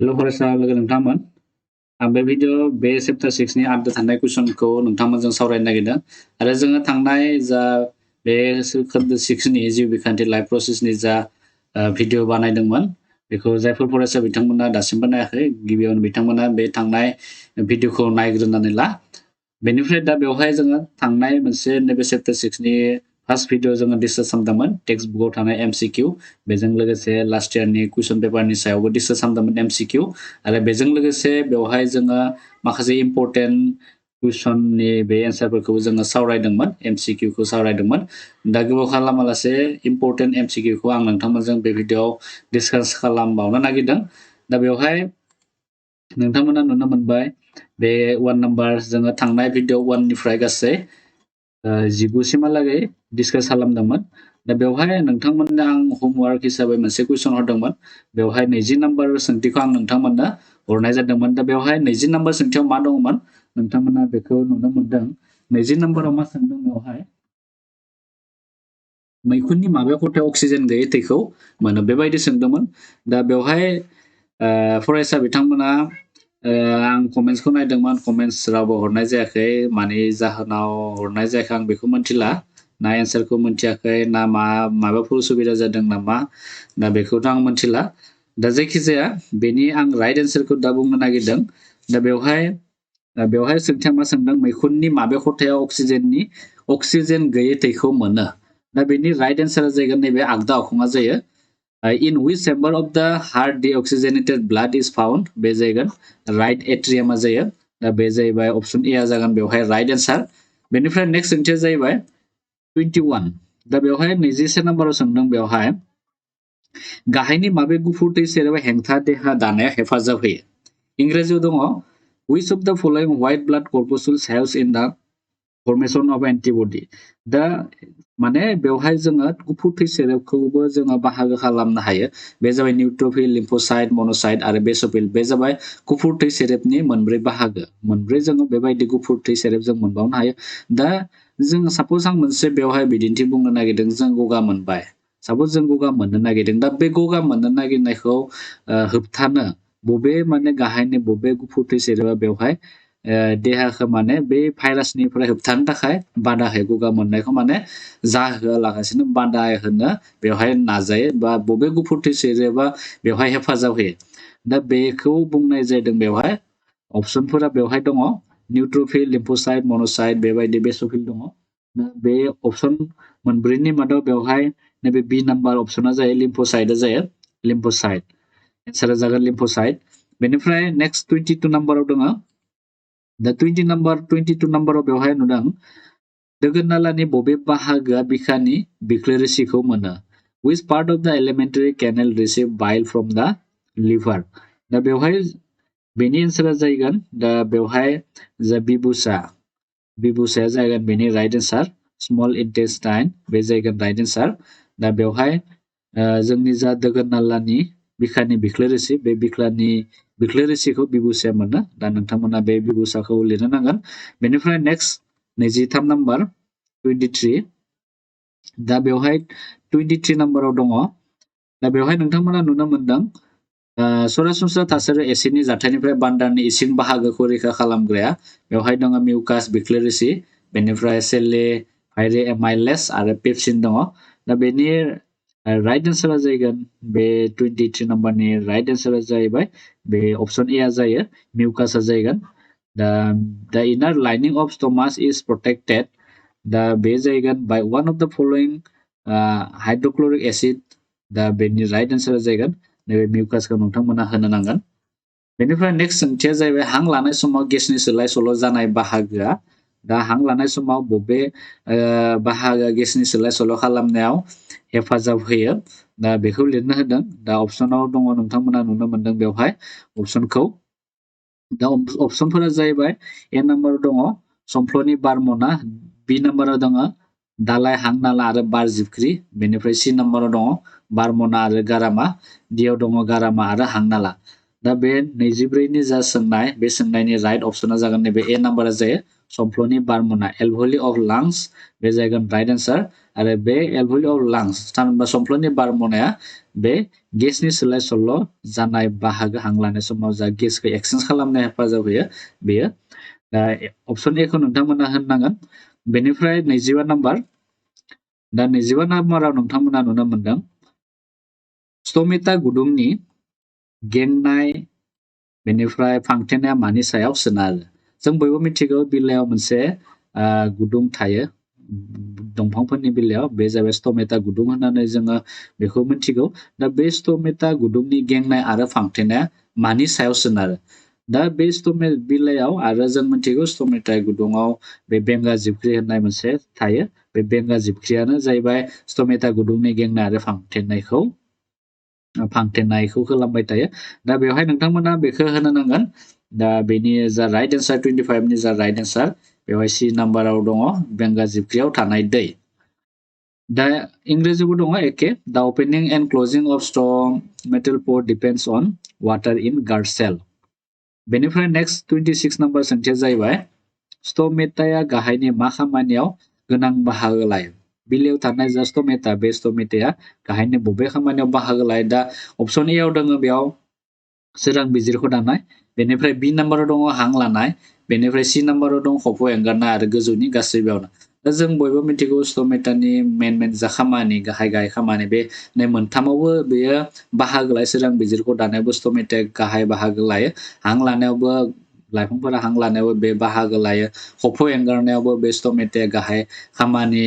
hello फरायसा लोगो नोंथांमोन आं बे भिडिअ बे चैप्टार 6 नि आद्रा थानाय कुइसनखौ नोंथांमोनजों सावरायनो नागिरदों आरो जोङो थांनाय जा बे खोन्दो 6 नि जिउ बिखान्थि लाइफ प्रसेसनि जा भिडिअ बानायदोंमोन बेखौ जायफोर फरायसा बिथांमोना दासिमबो नायाखै गिबियावनो बिथांमोना बे थांनाय भिडिअखौ नायग्रोनानै ला बेनिफ्राय दा बेवहाय जोङो थांनाय मोनसे नैबे चैप्टार 6 नि फार्स्ट भिडिअ जोङो डिसकास खालामदोंमोन टेक्स्ट बुकआव थानाय MCQ बेजों लोगोसे लास्ट इयारनि कुइसन पेपारनि सायावबो डिसकास खालामदोंमोन MCQ आरो बेजों लोगोसे बेवहाय जोङो माखासे इम्पोर्टेन्ट कुइसननि बे एन्सारफोरखौ जोङो सावरायदोंमोन MCQ खौ सावरायदोंमोन दा गोबाव खालामालासे इम्पोर्टेन्ट MCQ खौ आं नोंथांमोनजों बे भिडिअआव डिसकास खालामबावनो नागिरदों दा बेवहाय नोंथांमोना नुनो मोनबाय बे 1 नाम्बार जोङो थांनाय भिडिअ 1 निफ्राय गासै 19 सिमहालागै डिसकास खालामदोंमोन दा बेवहाय नोंथांमोननो आं होमवर्क हिसाबै मोनसे कुइसन हरदोंमन बेवहाय 20 नाम्बार सोंथिखौ आं नोंथांमोननो हरनाय जादोंमोन दा बेवहाय 20 नाम्बार सोंथियाव मा दङमोन नोंथांमोना बेखौ नुनो मोनदों 20 नाम्बाराव मा सोंदों बेवहाय मैखुननि माबे खथायाव अक्सिजेन गैयै थैखौ मोनो बेबायदि सोंदोंमोन दा बेवहाय फरायसा बिथांमोना आं कमेन्ट्सखौ नायदोंमोन कमेन्ट्स रावबो हरनाय जायाखै मानि जाहोनाव हरनाय जायाखै आं बेखौ मिन्थिला ना एन्सारखौ मिन्थियाखै ना माबाफोर उसुबिदा जादों नामा दा बेखौथ' आं मिन्थिला दा जायखिजाया बेनि आं राइट एन्सारखौ दा बुंनो नागिरदों दा बेवहाय सोंथिया मा सोंदों मैखुननि माबे खथायाव अक्सिजेन गैयै थैखौ मोनो दा बेनि राइट एन्सारा जागोन नैबे आगदा अखङा जायो in which chamber of the heart deoxygenated blood is found बे जागोन राइट एट्रियामा जायो दा बे जाहैबाय अप्शन ए जागोन बेवहाय राइट एन्सार बेनिफ्राय नेक्स्ट सोंथिया जाहैबाय 21 दा बेवहाय 21 नाम्बाराव सोंदों बेवहाय गाहायनि माबे गुफुर थै सेरेबा हेंथा देहा दानायाव हेफाजाब होयो इंराजियाव दङ which of the following white blood corpuscles helps in the formation of antibody दा माने बेवहाय जोङो गुफुर थै सेरेबखौबो जोङो बाहागो खालामनो हायो बे जाबाय निउट्रफिल लिम्फोसाइट मনোसाइट आरो बेसोफिल बे जाबाय गुफुर थै सेरेबनि मोनब्रै बाहागो मोनब्रै जोङो बेबायदि गुफुर थै सेरेब जों मोनबावनो हायो दा जों सापोज आं मोनसे बेवहाय बिदिन्थि बुंनो नागिरदों जों गगा मोनबाय सापोज जों गगा मोननो नागिरदों दा बे गगा मोननो नागिरनायखौ होबथानो बबे माने गाहायनि बबे गुफुर थै सेरेबा बेवहाय देहाखौ माने बे भाइरासनिफ्राय होबथानो थाखाय बादा होयो गगा मोननायखौ माने जाहोआलासिनो बादा होनो बेवहाय नाजायो बा बबे गुफुर थै सेरेबा बेवहाय हेफाजाब होयो दा बेखौ बुंनाय जादों बेवहाय अपसनफोरा बेवहाय दङ निउट्रफिल लिम्फोसाइट मনোसाइट बेबायदि बेसोफिल दङ बे अपसन मोनब्रैनि मादाव बेवहाय नैबे बी नाम्बार अपसना जायो लिम्फोसाइटआ जायो लिम्फोसाइट एन्सारा जागोन लिम्फोसाइट बेनिफ्राय नेक्स्ट 22 नाम्बाराव दङ दा 22 नाम्बाराव बेवहाय नुदों दोगोन नालानि बबे बाहागोआ बिखानि बिख्लो रोसिखौ मोनो which part of the alimentary canal receive bile from the liver दा बेवहाय बेनि एन्सारा जागोन दा बेवहाय जा बिबुसाया जागोन बेनि राइट एन्सार स्मल इन्टेस्टाइन बे जागोन राइट एन्सार दा बेवहाय जोंनि जा दोगोन नालानि बिखानि बिख्लो रोसि बे बिख्लो रोसिखौ बिबुसाया मोनो दा नोंथांमोना बे बिबुसाखौ लिरनो नांगोन बेनिफ्राय नेक्स्ट 23 नाम्बार 23 दा बेवहाय 23 नाम्बाराव दङ दा बेवहाय नोंथांमोना नुनो मोनदों सरासनस्रा थासारियाव एसिडनि जाथायनिफ्राय बान्दारनि इसिं बाहागोखौ रैखा खालामग्राया बेवहाय दङ मिउकास बिख्लो रोसि बेनिफ्राय सेले भाइरे एमाइलेस आरो पेप्सिन दङ दा बेनि राइट एन्सारा जागोन बे 23 नाम्बारनि राइट एन्सारा जाहैबाय बे अप्शन ए जायो मिउकासआ जागोन the inner lining of stomach is protected दा बे जागोन by one of the following hydrochloric acid दा बेनि राइट एन्सारा जागोन नैबे मिउकासखौ नोंथांमोना होनो नांगोन बेनिफ्राय नेक्स्ट सोंथिया जाहैबाय हां लानाय समाव गेसनि सोलाय सोल' जानाय बाहागोआ दा हां लानाय समाव बबे बाहागोआ गेसनि सोलाय सोल' खालामनायाव हेफाजाब होयो दा बेखौ लिरनो होदों दा अपसनाव दङ नोंथांमोना नुनो मोनदों बेवहाय अपसनखौ दा अपसनफोरा जाहैबाय ए नाम्बाराव दङ समफ्लनि बारमना बी नाम्बाराव दङ दालाय हां नाला आरो बार जिबख्रि बेनिफ्राय सी नाम्बाराव दङ बारमना आरो गारामा डीआव दङ गारामा आरो हां नाला दा बे 24 नि जा सोंनाय बे सोंनायनि राइट अपसना जागोन नैबे ए नाम्बारा जायो समफ्लनि बारमना एलभेoli of lungs बे जागोन राइट आन्सार आरो बे एलभेoli of lungs थामहिनबा समफ्लनि बारमनाया बे गेसनि सोलाय सोल' जानाय बाहागो हां लानाय समाव जा गेसखौ एक्सचेन्ज खालामनो हेफाजाब होयो बेयो दा अपसन ए खौ नोंथांमोना होननांगोन बेनिफ्राय 25 नाम्बार दा 25 नाम्बाराव नोंथांमोना नुनो मोनदों स्टमेटा गुदुंनि गेंनाय बेनिफ्राय फांथेनाया मानि सायाव सोनारो जों बयबो मिथिगौ बिलाइयाव मोनसे गुदुं थायो दंफांफोरनि बिलाइयाव बे जाबाय स्टमेटा गुदुं होननानै जोङो बेखौ मिथिगौ दा बे स्टमेटा गुदुंनि गेंनाय आरो फांथेनाया मानि सायाव सोनारो दा बे स्टमेटा बिलाइयाव आरो जों मिथिगौ स्टमेटा गुदुङाव बे बेंगा जिबख्रि होननाय मोनसे थायो बे बेंगा जिबख्रियानो जाहैबाय स्टमेटा गुदुंनि गेंनाय आरो फांथेनायखौ खालामबाय थायो दा बेवहाय नोंथांमोना बेखौ होनो नांगोन दा बेनि जा राइट आन्सार 25 नि जा राइट आन्सार बेवहाय सी नाम्बाराव दङ बेंगा जिबख्रियाव थानाय दै दा इंराजियावबो दङ एके दा opening and closing of stomatal पोर depends on water in guard cell बेनिफ्राय नेक्स्ट 26 नाम्बार सोंथिया जाहैबाय स्टमेटाया गाहायनि मा खामानियाव गोनां बाहागो लायो बिलाइयाव थानाय जा स्टमेटा बे स्टमेटाया गाहायनि बबे खामानियाव बाहागो लायो दा अपसन ए आव दङ बेयाव सोरां बिजिरखौ दानाय बेनिफ्राय बी नाम्बाराव दङ हां लानाय बेनिफ्राय सी नाम्बाराव दं खफ' एंगारनाय आरो गोजौनि गासैबोयावनो दा जों बयबो मिथिगौ स्टमेटानि मेन जा खामानि गाहाय खामानि बे मोनथामावबो बेयो बाहागो लायो सोरां बिजिरखौ दानायावबो स्टमेटाया गाहाय बाहागो लायो हां लानायावबो लाइफांफोरा हां लानायावबो बे बाहागो लायो खफ' एंगारनायावबो बे स्टमेटाया गाहाय खामानि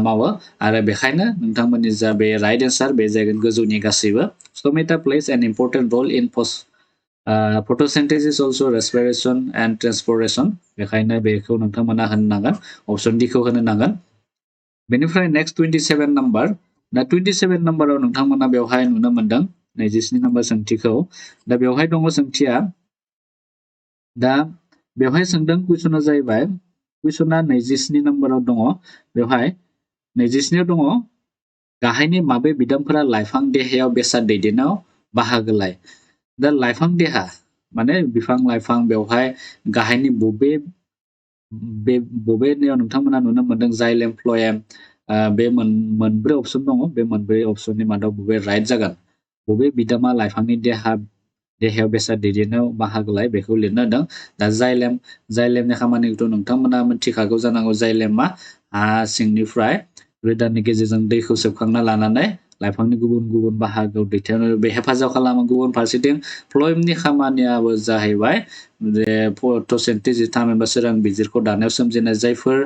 मावो आरो बेखायनो नोंथांमोननि जा बे राइट आन्सार बे जागोन गोजौनि गासैबो स्टमेटा प्लेस एन इम्परटेन्ट रल इन photosynthesis also respiration and transpiration बेखायनो बेखौ नोंथांमोना होनो नांगोन अपसन डी खौ होनो नांगोन बेनिफ्राय नेक्स्ट 27 नाम्बार दा 27 नाम्बाराव नोंथांमोना बेवहाय नुनो मोनदों 26 नाम्बार सोंथिखौ दा बेवहाय दङ सोंथिया दा बेवहाय सोंदों कुइसना जाहैबाय कुइसना 27 नाम्बाराव दङ बेवहाय 27 दङ गाहायनि माबे बिदामफोरा लाइफां देहायाव बेसाद दैदेननायाव बाहागो लायो दा लाइफां देहा माने बिफां लाइफां बेवहाय गाहायनि बबेनियाव नोंथांमोना नुनो मोनदों जाइलेम फ्ल'एम बे मोनब्रै अपसन दङ बे मोनब्रै अपसननि मादाव बबे राइट जागोन बबे बिदामा लाइफांनि देहायाव बेसाद दैदेननायाव बाहागो लायो बेखौ लिरनो होदों दा जाइलेमनि खामानिखौथ' नोंथांमोना मिथिखागौ जानांगौ जाइलेमा हा सिंनिफ्राय रोदानि गेजेरजों दैखौ सोबखांना लानानै लाइफांनि गुबुन गुबुन बाहागोआव दैथायनो बे हेफाजाब खालामो गुबुन फारसेथिं फ्ल'एमनि खामानियाबो जाहैबाय जे फट'सिन्थेसिस थामहिनबा सोरां बिजिरखौ दानायाव सोमजिनाय जायफोर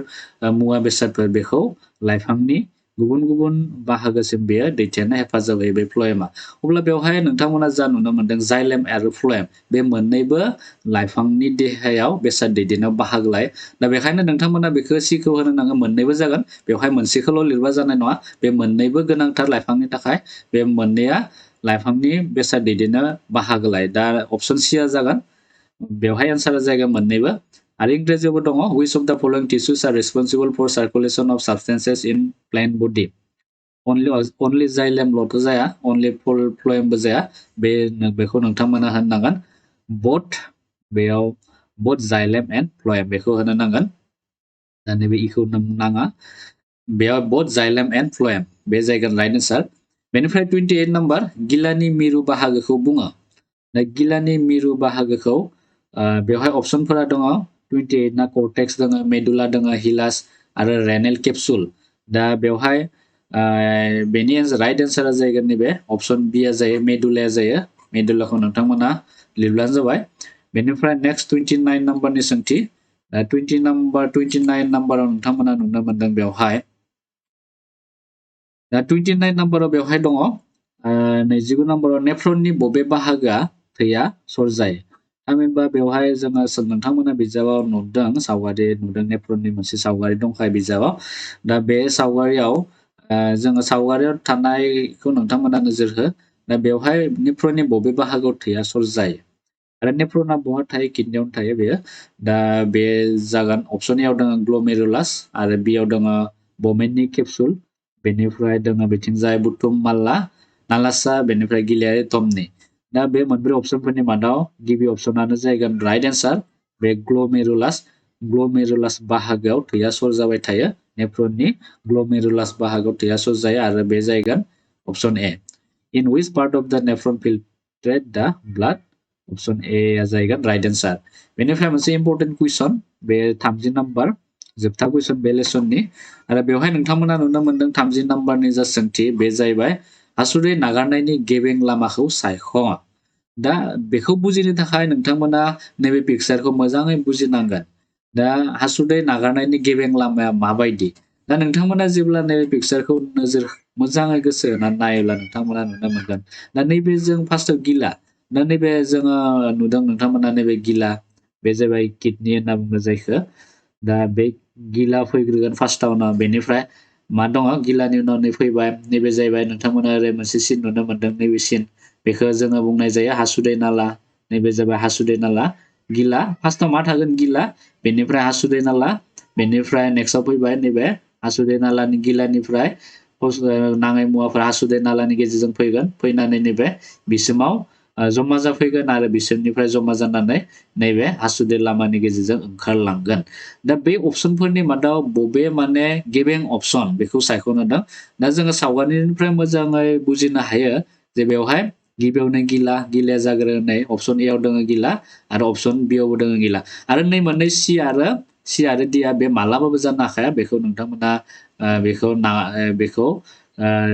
मुवा बेसादफोर बेखौ लाइफांनि गुबुन गुबुन बाहागोसिम बेयो दैथायनो हेफाजाब होयो बे फ्ल'एमा अब्ला बेवहाय नोंथांमोना जा नुनो मोनदों जाइलेम आरो फ्ल'एम बे मोननैबो लाइफांनि देहायाव बेसाद दैदेननायाव बाहागो लायो दा बेखायनो नोंथांमोना बेखौ सिखौ होनो नाङा मोननैबो जागोन बेवहाय मोनसेखौल' लिरबा जानाय नङा बे मोननैबो गोनांथार लाइफांनि थाखाय बे मोननैया लाइफांनि बेसाद दैदेननो बाहागो लायो दा अपसन सीआ जागोन बेवहाय आन्सारा जागोन मोननैबो आरो इंराजियावबो दङ which of the following tissues are responsible for circulation of substances in plant body only जाइलेमल'थ' जाया only फ्ल'एमबो जाया बेखौ नोंथांमोना होननांगोन बेयाव both जाइलेम एन्ड फ्ल'एम बेखौ होनो नांगोन दा नैबे इखौ नाङा बेयाव both जाइलेम एन्ड फ्ल'एम बे जागोन राइट आन्सार बेनिफ्राय 28 नाम्बार गिलानि मिरु बाहागोखौ बुङो दा गिलानि मिरु बाहागोखौ बेवहाय अपसनफोरा दङ 28 ना कर्टेक्स दङ मेडुला दङ हिलास आरो रेनेल केप्सुल दा बेवहाय बेनि राइट आन्सारा जागोन नैबे अपसन बी आ जायो मेडुलाया जायो मेडुलाखौ नोंथांमोना लिरब्लानो जाबाय बेनिफ्राय नेक्स्ट 29 नाम्बारनि सोंथि 29 नाम्बाराव नोंथांमोना नुनो मोनदों बेवहाय दा 29 नाम्बाराव बेवहाय दङ 29 नाम्बाराव नेफ्रननि बबे बाहागोआ थैया सरजायो थामहिनबा बेवहाय जोङो नोंथांमोना बिजाबाव नुदों सावगारि नुदों नेफ्रननि मोनसे सावगारि दंखायो बिजाबाव दा बे सावगारियाव जोङो सावगारियाव थानायखौ नोंथांमोना नोजोर हो दा बेवहाय नेफ्रननि बबे बाहागोआव थैया सरजायो आरो नेफ्रना बहा थायो किडनियावनो थायो बेयो दा बे जागोन अपसन एआव दङ ग्लमेरुलास आरो बियाव दङ बमेननि केप्सुल बेनिफ्राय दङ बिथिंजाय बुथुम नालासा बेनिफ्राय गिलियारि थमनि दा बे मोनब्रै अपसनफोरनि मादाव गिबि अपसनानो जागोन राइट आन्सार बे ग्लमेरुलास ग्लमेरुलास बाहागोआव थैया सरजाबाय थायो नेफ्रननि ग्लमेरुलास बाहागोआव थैया सरजायो आरो बे जायगोन option A in which part of the nephron filtrate the blood option A आ जायगोन राइट आंसर बेनिफ्राय मोनसे इम्पोर्टेन्ट कुइसन बे 30 नाम्बार जोबथा कुइसन बे लेसननि आरो बेवहाय नोंथांमोना नुनो मोनदों 30 नाम्बारनि जा सोंथि बे जाहैबाय हासुदै नागारनायनि गेबें लामाखौ सायख' दा बेखौ बुजिनो थाखाय नोंथांमोना नैबे पिक्चारखौ मोजाङै बुजिनांगोन दा हासुदै नागारनायनि गेबें लामाया माबायदि दा नोंथांमोना जेब्ला नैबे पिक्चारखौ नोजोर मोजाङै गोसो होनानै नायोब्ला नोंथांमोना नुनो मोनगोन दा नैबे जों फार्स्टआव गिला दा नैबे जोङो नुदों नोंथांमोना नैबे गिला बे जाबाय किडनि होनना बुङो जायखौ दा बे गिला फैग्रोगोन फार्स्टआवनो बेनिफ्राय मा दङ गिलानि उनाव नै फैबाय नैबे जाहैबाय नोंथांमोना ओरै मोनसे सिन नुनो मोनदों नैबे सिन बेखौ जोङो बुंनाय जायो हासुदै नाला नैबे जाबाय हासुदै नाला गिला फार्स्टआव मा थागोन गिला बेनिफ्राय हासुदै नाला बेनिफ्राय नेक्स्टआव फैबाय नैबे हासुदै नालानि गिलानिफ्राय नाङै मुवाफोरा हासुदै नालानि गेजेरजों फैगोन फैनानै नैबे बिसोमाव जमा जाफैगोन आरो बिसोरनिफ्राय जमा जानानै नैबे हासुदै लामानि गेजेरजों ओंखारलांगोन दा बे अपसनफोरनि मादाव बबे माने गेबें अपसन बेखौ सायख'नो दं दा जोङो सावगारिनिफ्राय मोजाङै बुजिनो हायो जे बेवहाय गिबियावनो गिलाया जाग्रोनाय अपसन ए आव दङ गिला आरो अपसन बि आवबो दङ गिला आरो नै मोननै सि आरो डि आ बे मालाबाबो जानो हाखाया बेखौ नोंथांमोना बेखौ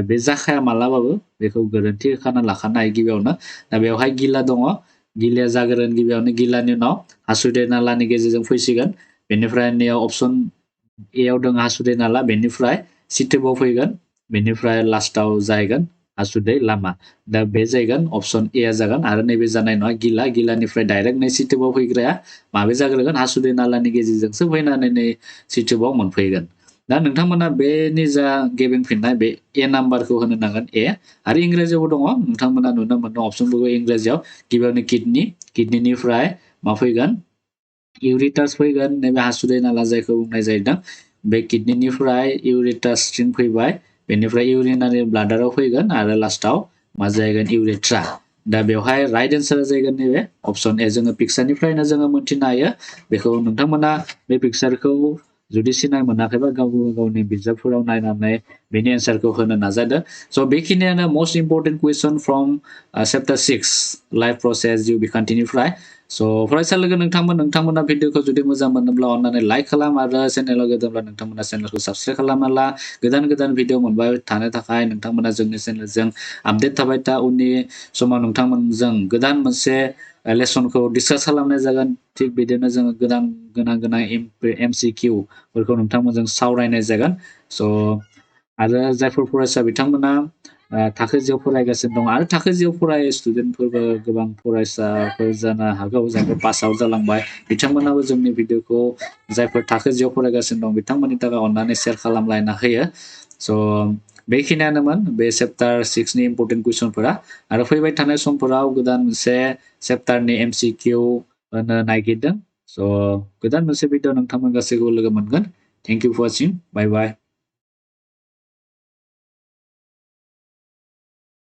बे जाखाया मालाबाबो बेखौ गोरोन्थि खाना लाखानो हायो गिबियावनो दा बेवहाय गिला दङ गिलाया जागोन गिबियावनो गिलानि उनाव हासुदै नालानि गेजेरजों फैसिगोन बेनिफ्राय नैयाव अपसन ए आव दङ हासुदै नाला बेनिफ्राय सिथोबाव फैगोन बेनिफ्राय लास्टआव जाहैगोन हासुदै लामा दा बे जागोन अपसन ए आ जागोन आरो नैबे जानाय नङा गिलानिफ्राय डाइरेक्ट नै सिथोबाव फैग्राया माबे जाग्रोगोन हासुदै नालानि गेजेरजोंसो फैनानै नै सिथोबाव मोनफैगोन दा नोंथांमोना बेनि जा गेबें फिननाय बे ए नाम्बारखौ होनो नांगोन ए आरो इंराजियावबो दङ नोंथांमोना नुनो मोनदों अपसनफोरखौ इंराजियाव गिबियावनो किडनिनिफ्राय मा फैगोन इउरिटास फैगोन नैबे हासुदै नाला जायखौ बुंनाय जादों बे किडनिनिफ्राय इउरिटाससिम फैबाय बेनिफ्राय इउरिनारि ब्लाडाराव फैगोन आरो लास्टआव मा जाहैगोन इउरेथ्रा दा बेवहाय राइट एन्सारा जाहैगोन नैबे अपसन ए जोङो पिक्चारनिफ्रायनो जोङो मोन्थिनो हायो बेखौ नोंथांमोना बे पिक्चारखौ जुदि सिनाय मोनाखैबा गावनि बिजाबफोराव नायनानै बेनि एन्सारखौ होनो नाजादो स' बेखिनियानो most important question from chapter 6 life process जिउ बिखान्थिनिफ्राय स' फरायसा लोगो नोंथांमोना भिडिअखौ जुदि मोजां मोनोब्ला अन्नानै लाइक खालाम आरो चेनेलाव गोदानब्ला नोंथांमोना चेनेलखौ साबस्क्राइब खालामना ला गोदान भिडिअ मोनबाय थानो थाखाय नोंथांमोना जोंनि चेनेलजों आपडेट थाबाय था उननि समाव नोंथांमोनजों गोदान मोनसे लेसनखौ डिसकास खालामनाय जागोन थिग बिदिनो जोङो गोनां MCQ फोरखौ नोंथांमोनजों सावरायनाय जागोन स' आरो जायफोर फरायसा बिथांमोना थाखो जियाव फरायगासिनो दं आरो थाखो जियाव फराय स्टुडेन्टफोरबो गोबां फरायसाफोर जानो हागौ जायफोर पास आउट जालांबाय बिथांमोनाबो जोंनि भिडिअखौ जायफोर थाखो जियाव फरायगासिनो दं बिथांमोननि थाखाय अन्नानै शेयार खालामलायना होयो स' बेखिनियानोमोन बे चेप्टार 6 नि इम्परटेन्ट कुइसनफोरा आरो फैबाय थानाय समफोराव गोदान मोनसे चेप्टारनि MCQ होनो नागिरदों स' गोदान मोनसे भिडिअ नोंथांमोन गासैखौबो लोगो मोनगोन thank you for watching bye bye